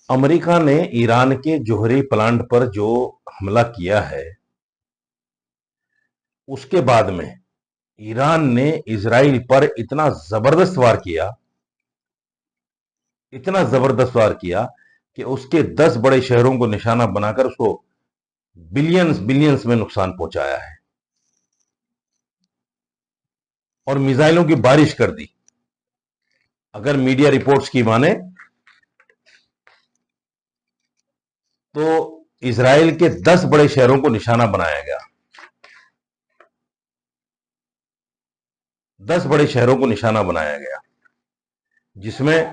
America ने Iran के जोहरी plant पर जो हमला किया है, उसके बाद में ईरान ने इजराइल पर इतना जबरदस्त वार किया कि उसके 10 बड़े शहरों को निशाना बनाकर उसको बिलियंस बिलियंस में नुकसान पहुंचाया है और मिसाइलों की बारिश कर दी। अगर मीडिया रिपोर्ट्स की माने तो इजराइल के 10 बड़े शहरों को निशाना बनाया गया। 10 बड़े शहरों को निशाना बनाया गया, जिसमें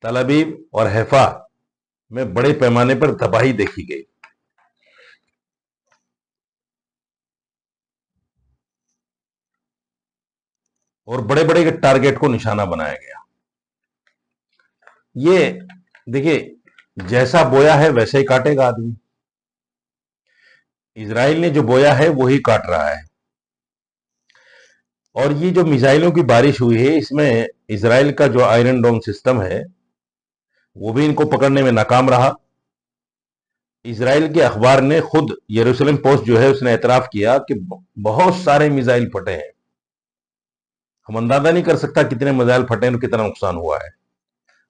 तल अवीव और हैफा में बड़े पैमाने पर तबाही देखी गई। और बड़े बड़े टारगेट को निशाना बनाया गया। ये देखिए, जैसा बोया है वैसे ही काटेगा आदमी। इजराइल ने जो बोया है वही काट रहा है। और ये जो मिसाइलों की बारिश हुई है, इसमें इजराइल का जो आयरन डोम सिस्टम है वो भी इनको पकड़ने में नाकाम रहा। इजराइल के अखबार ने खुद, यरूशलेम पोस्ट जो है उसने एतराफ किया कि बहुत सारे मिसाइल फटे हैं। हम अंदाजा नहीं कर सकता कितने मिसाइल फटे हैं और कितना नुकसान हुआ है।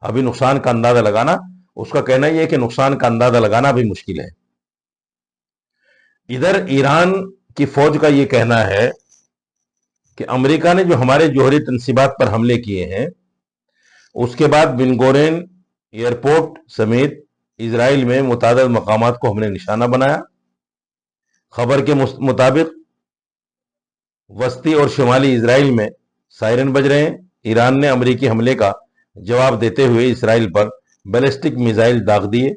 अभी नुकसान का अंदाजा लगाना, उसका कहना यह है कि नुकसान का अंदाजा लगाना भी मुश्किल है। इधर ईरान की फौज का यह कहना है कि अमेरिका ने जो हमारे जोहरी तंसीबात पर हमले किए हैं, उसके बाद बिन गोरेन एयरपोर्ट समेत इजराइल में मुतादिद मकामात को हमने निशाना बनाया। खबर के मुताबिक वस्ती और शुमाली इजराइल में सायरन बज रहे हैं। ईरान ने अमेरिकी हमले का जवाब देते हुए इसराइल पर बैलिस्टिक मिसाइल दाग दिए।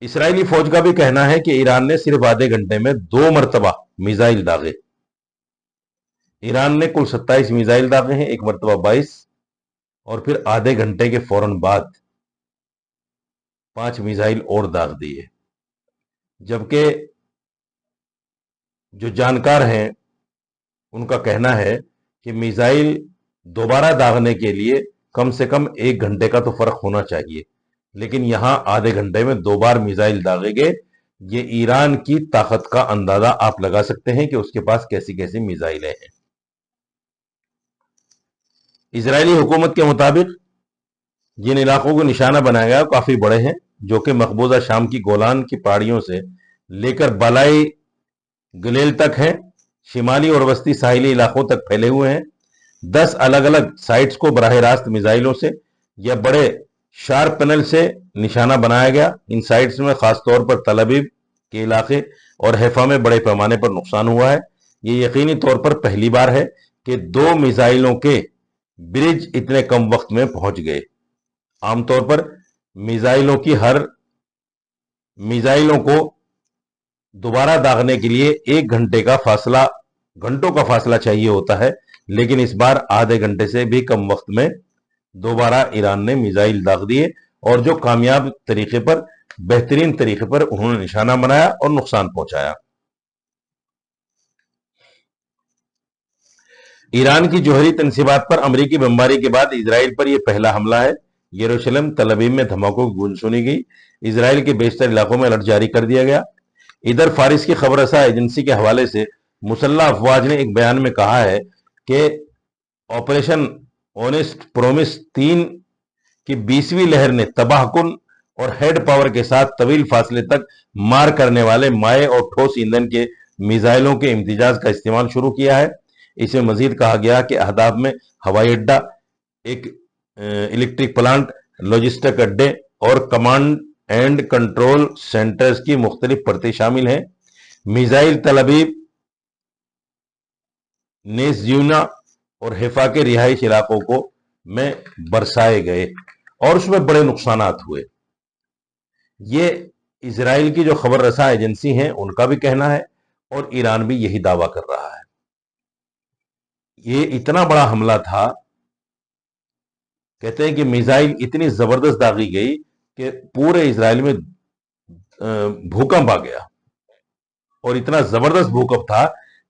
इसराइली फौज का भी कहना है कि ईरान ने सिर्फ आधे घंटे में 2 मरतबा मिसाइल दागे। ईरान ने कुल 27 मिसाइल दागे हैं, एक मरतबा 22, और फिर आधे घंटे के फौरन बाद 5 मिसाइल और दाग दिए। जबकि जो जानकार हैं उनका कहना है कि मिसाइल दोबारा दागने के लिए कम से कम 1 घंटे का तो फर्क होना चाहिए, लेकिन यहां आधे घंटे में 2 बार मिसाइल दागे गए। ये ईरान की ताकत का अंदाजा आप लगा सकते हैं कि उसके पास कैसी कैसी मिसाइलें हैं। इजरायली हुकूमत के मुताबिक जिन इलाकों को निशाना बनाया गया काफी बड़े हैं, जो कि मकबूजा शाम की गोलान की पहाड़ियों से लेकर बालाई गलील तक हैं, शिमाली और वस्ती साहिली इलाकों तक फैले हुए हैं। 10 अलग अलग साइट्स को बराह रास्त मिसाइलों से या बड़े शार्प पैनल से निशाना बनाया गया। इन साइट्स में खासतौर पर तल अवीव के इलाके और हैफा में बड़े पैमाने पर नुकसान हुआ है। ये यकीनी तौर पर पहली बार है कि 2 मिसाइलों के ब्रिज इतने कम वक्त में पहुंच गए। आमतौर पर मिसाइलों को दोबारा दागने के लिए 1 घंटों का फासला चाहिए होता है, लेकिन इस बार आधे घंटे से भी कम वक्त में दोबारा ईरान ने मिसाइल दाग दिए और जो कामयाब तरीके पर, बेहतरीन तरीके पर उन्होंने निशाना बनाया और नुकसान पहुंचाया। ईरान की जोहरी तंसीबात पर अमेरिकी बमबारी के बाद इजराइल पर यह पहला हमला है। यरूशलेम, तल अवीव में धमाकों की गूंज सुनी गई। इजराइल के बेशतर इलाकों में अलर्ट जारी कर दिया गया। इधर फारिस की खबर रसा एजेंसी के हवाले से मुसल्लह अफवाज ने एक बयान में कहा है कि ऑपरेशन ऑनेस्ट प्रोमिस 3 की 20वीं लहर ने तबाहकुन और हेड पावर के साथ तवील फासले तक मार करने वाले माए और ठोस ईंधन के मिसाइलों के इम्तिजाज का इस्तेमाल शुरू किया है। इसमें मजीद कहा गया कि अहदाफ में हवाई अड्डा, एक इलेक्ट्रिक प्लांट, लॉजिस्टिक अड्डे और कमांड एंड कंट्रोल सेंटर्स की मुख्तलिफ परतें शामिल हैं। मिसाइल तल अवीव, नेस्यूना और हैफा के रिहाइश इलाकों को में बरसाए गए और उसमें बड़े नुकसानात हुए। ये इजराइल की जो खबर रसा एजेंसी हैं उनका भी कहना है और ईरान भी यही दावा कर रहा है। ये इतना बड़ा हमला था, कहते हैं कि मिसाइल इतनी जबरदस्त दागी गई कि पूरे इजराइल में भूकंप आ गया। और इतना जबरदस्त भूकंप था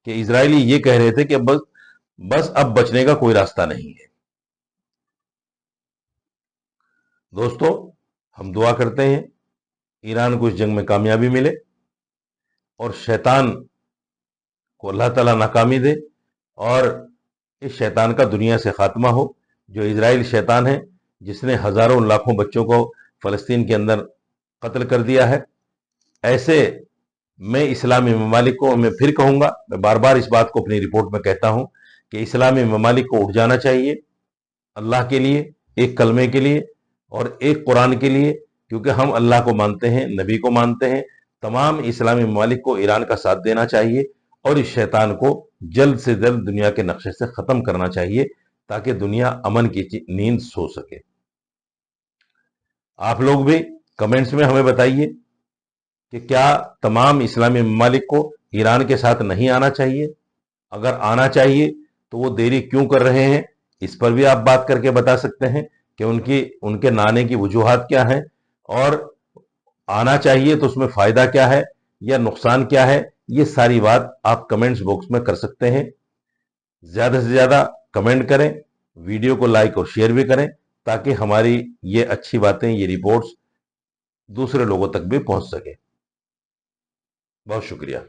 कि इजरायली ये कह रहे थे कि बस अब बचने का कोई रास्ता नहीं है। दोस्तों, हम दुआ करते हैं ईरान को इस जंग में कामयाबी मिले और शैतान को अल्लाह ताला नाकामी दे, और इस शैतान का दुनिया से खात्मा हो। जो इजराइल शैतान है, जिसने हजारों लाखों बच्चों को फलस्तीन के अंदर कत्ल कर दिया है, ऐसे मैं इस्लामी ममालिक को, मैं फिर कहूंगा, मैं बार बार इस बात को अपनी रिपोर्ट में कहता हूं कि इस्लामी ममालिक को उठ जाना चाहिए अल्लाह के लिए, एक कलमे के लिए और एक कुरान के लिए, क्योंकि हम अल्लाह को मानते हैं, नबी को मानते हैं। तमाम इस्लामी ममालिक को ईरान का साथ देना चाहिए और इस शैतान को जल्द से जल्द दुनिया के नक्शे से खत्म करना चाहिए, ताकि दुनिया अमन की नींद सो सके। आप लोग भी कमेंट्स में हमें बताइए कि क्या तमाम इस्लामी ममालिक को ईरान के साथ नहीं आना चाहिए? अगर आना चाहिए तो वो देरी क्यों कर रहे हैं? इस पर भी आप बात करके बता सकते हैं कि उनके ना आने की वजूहात क्या हैं, और आना चाहिए तो उसमें फायदा क्या है या नुकसान क्या है। ये सारी बात आप कमेंट्स बॉक्स में कर सकते हैं। ज्यादा से ज्यादा कमेंट करें, वीडियो को लाइक और शेयर भी करें, ताकि हमारी ये अच्छी बातें, ये रिपोर्ट्स दूसरे लोगों तक भी पहुंच सके। बहुत शुक्रिया।